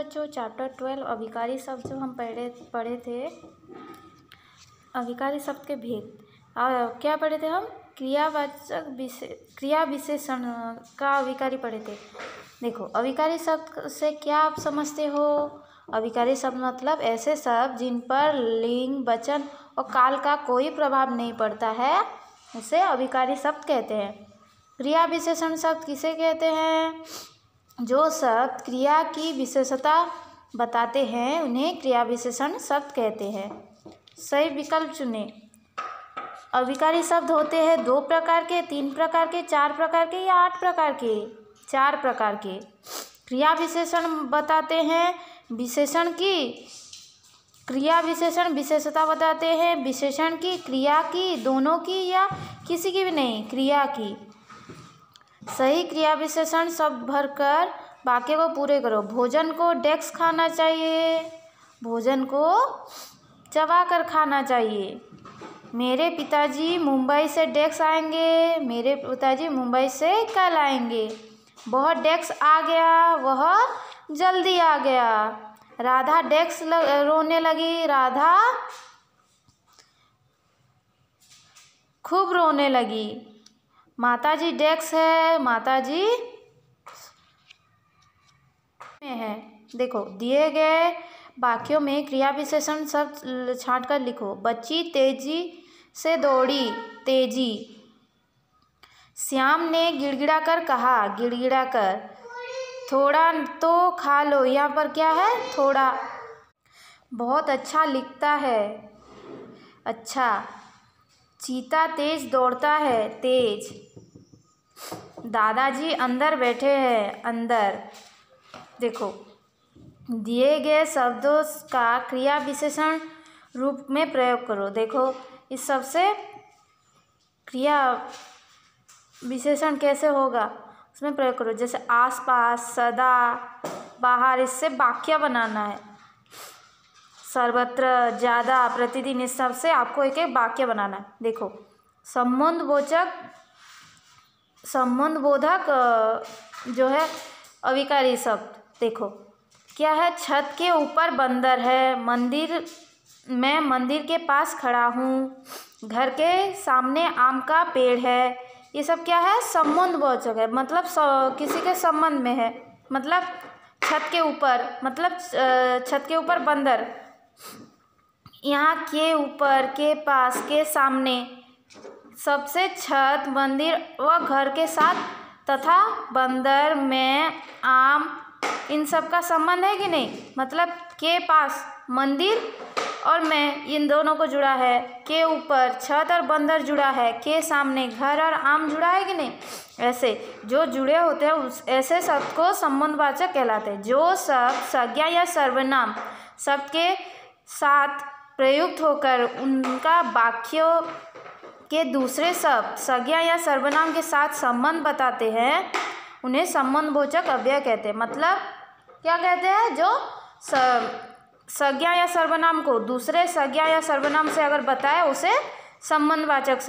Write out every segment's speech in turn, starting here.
बच्चों, चैप्टर 12 अभिकारी शब्द जो हम पढ़े थे, अभिकारी शब्द के भेद। क्या पढ़े थे हम? क्रिया विशेषण का अभिकारी पढ़े थे। देखो, अभिकारी शब्द से क्या आप समझते हो? अभिकारी शब्द मतलब ऐसे शब्द जिन पर लिंग, वचन और काल का कोई प्रभाव नहीं पड़ता है, उसे अभिकारी शब्द कहते हैं। क्रिया विशेषण शब्द किसे कहते हैं? जो शब्द क्रिया की विशेषता बताते हैं उन्हें क्रिया विशेषण शब्द कहते हैं। सही विकल्प चुनें। अभिकारी शब्द होते हैं 2 प्रकार के, 3 प्रकार के, 4 प्रकार के या 8 प्रकार के? 4 प्रकार के। क्रिया विशेषण बताते हैं विशेषण की, क्रिया विशेषण विशेषता बताते हैं विशेषण की, क्रिया की, दोनों की या किसी की भी नहीं, क्रिया की। सही क्रिया विशेषण शब्द भरकर वाक्य को पूरे करो। भोजन को डेस्क खाना चाहिए, भोजन को चबाकर खाना चाहिए। मेरे पिताजी मुंबई से डेस्क आएंगे, मेरे पिताजी मुंबई से कल आएंगे। वह डेस्क आ गया, वह जल्दी आ गया। राधा डेस्क रोने लगी, राधा खूब रोने लगी। माताजी डेस्क है, माताजी में है। देखो, दिए गए वाक्यों में क्रिया विशेषण शब्द छांट कर लिखो। बच्ची तेजी से दौड़ी, तेजी। श्याम ने गिड़गिड़ाकर कहा, गिड़गिड़ाकर। थोड़ा तो खा लो, यहाँ पर क्या है? थोड़ा। बहुत अच्छा लिखता है, अच्छा। चीता तेज दौड़ता है, तेज। दादाजी अंदर बैठे हैं, अंदर। देखो, दिए गए शब्दों का क्रिया विशेषण रूप में प्रयोग करो। देखो, इस सब से क्रिया विशेषण कैसे होगा उसमें प्रयोग करो। जैसे आसपास, सदा, बाहर, इससे वाक्य बनाना है। सर्वत्र, ज़्यादा, प्रतिदिन, इस सब से आपको एक एक वाक्य बनाना है। देखो, संबंधबोधक जो है अभिकारी शब्द। देखो, क्या है? छत के ऊपर बंदर है, मैं मंदिर के पास खड़ा हूँ, घर के सामने आम का पेड़ है। ये सब क्या है? संबंधवाचक है, मतलब किसी के संबंध में है। मतलब छत के ऊपर, मतलब छत के ऊपर बंदर। यहाँ के ऊपर, के पास, के सामने, सबसे छत, मंदिर व घर के साथ तथा बंदर में आम, इन सब का संबंध है कि नहीं? मतलब के पास मंदिर और मैं, इन दोनों को जुड़ा है। के ऊपर छत और बंदर जुड़ा है, के सामने घर और आम जुड़ा है कि नहीं? ऐसे जो जुड़े होते हैं उस ऐसे शब्द को संबंधवाचक कहलाते हैं। जो शब्द संज्ञा या सर्वनाम शब्द के साथ प्रयुक्त होकर उनका वाक्यों के दूसरे शब्द संज्ञा या सर्वनाम के साथ संबंध बताते हैं, उन्हें संबंधवाचक अव्यय कहते हैं। मतलब क्या कहते हैं? जो संज्ञा या सर्वनाम को दूसरे संज्ञा या सर्वनाम से अगर बताए उसे संबंधवाचक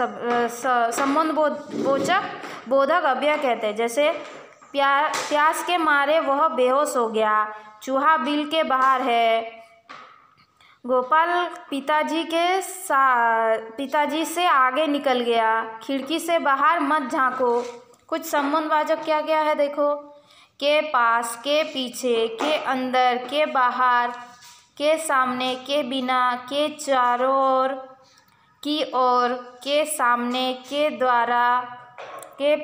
संबंधबोधक बोधक अव्यय कहते हैं। जैसे प्यास के मारे वह बेहोश हो गया, चूहा बिल के बाहर है। गोपाल पिताजी से आगे निकल गया, खिड़की से बाहर मत झांको। कुछ संबंधवाचक क्या क्या है? देखो, के पास, के पीछे, के अंदर, के बाहर, के सामने, के बिना, के चारों ओर, की ओर, के सामने, के द्वारा, के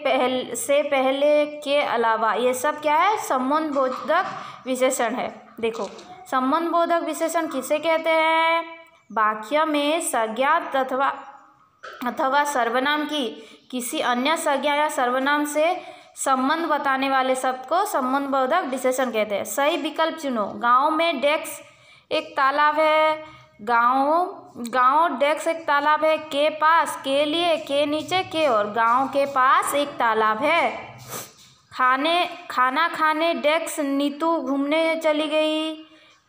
पहले, के अलावा। ये सब क्या है? संबंधबोधक विशेषण है। देखो, संबंधबोधक विशेषण किसे कहते हैं? वाक्य में संज्ञा अथवा सर्वनाम की किसी अन्य संज्ञा या सर्वनाम से संबंध बताने वाले शब्द को संबंधबोधक विशेषण कहते हैं। सही विकल्प चुनो। गांव में डेस्क एक तालाब है, गांव डेस्क एक तालाब है। के पास, के लिए, के नीचे, के और। गांव के पास एक तालाब है। खाना खाने डेस्क नीतू घूमने चली गई।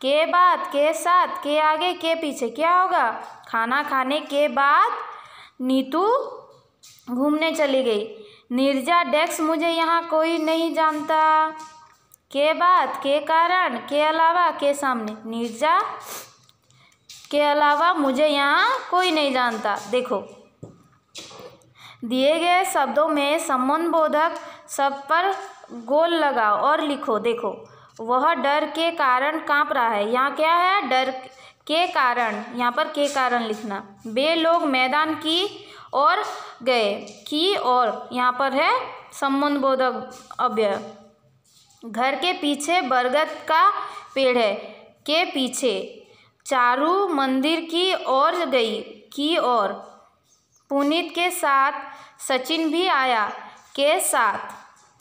के बाद, के साथ, के आगे, के पीछे, क्या होगा? खाना खाने के बाद नीतू घूमने चली गई। नीरजा डेस्क मुझे यहाँ कोई नहीं जानता। के बाद, के कारण, के अलावा, के सामने। नीरजा के अलावा मुझे यहाँ कोई नहीं जानता। देखो, दिए गए शब्दों में संबंधबोधक शब्द पर गोल लगाओ और लिखो। देखो, वह डर के कारण काँप रहा है। यहाँ क्या है? डर के कारण। यहाँ पर के कारण लिखना। वे लोग मैदान की ओर गए। की ओर यहाँ पर है संबंधबोधक अव्यय। घर के पीछे बरगद का पेड़ है। के पीछे। चारू मंदिर की ओर गई। की ओर। पुनीत के साथ सचिन भी आया। के साथ।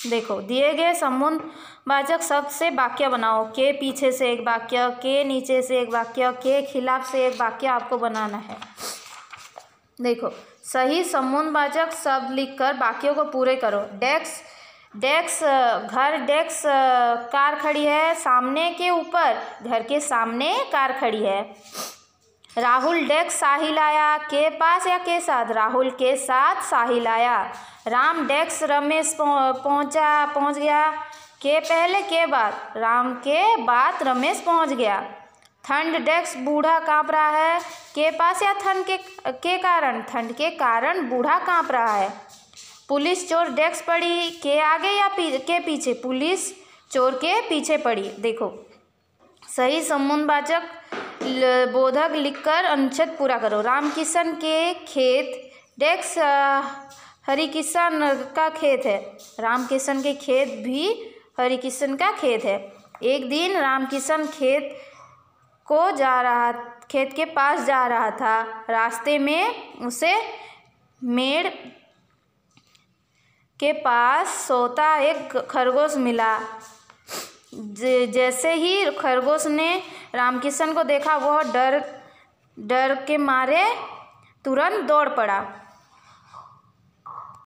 देखो, दिए गए संबंधवाचक शब्द से वाक्य बनाओ। के पीछे से एक वाक्य, के नीचे से एक वाक्य, के खिलाफ से एक वाक्य आपको बनाना है। देखो, सही संबंधवाचक शब्द लिखकर वाक्यों को पूरे करो। डेस्क घर, डेस्क कार खड़ी है। सामने के ऊपर, घर के सामने कार खड़ी है। राहुल डेस्क साहिल आया। के पास या के साथ? राहुल के साथ साहिल आया। राम डेस्क रमेश पहुंच गया। के पहले के बाद? राम के बाद रमेश पहुंच गया। ठंड डेस्क बूढ़ा काँप रहा है। के पास या ठंड के कारण? ठंड के कारण बूढ़ा काँप रहा है। पुलिस चोर डेस्क पड़ी। के आगे या के पीछे? पुलिस चोर के पीछे पड़ी। देखो, सही संबंधवाचक बोधक लिखकर अनुच्छेद पूरा करो। रामकिशन के खेत, डेस्क हरिकिशन का खेत है। रामकिशन के खेत भी हरिकिशन का खेत है। एक दिन रामकिशन खेत के पास जा रहा था। रास्ते में उसे मेड़ के पास सोता एक खरगोश मिला। जैसे ही खरगोश ने रामकिशन को देखा, वह डर के मारे तुरंत दौड़ पड़ा।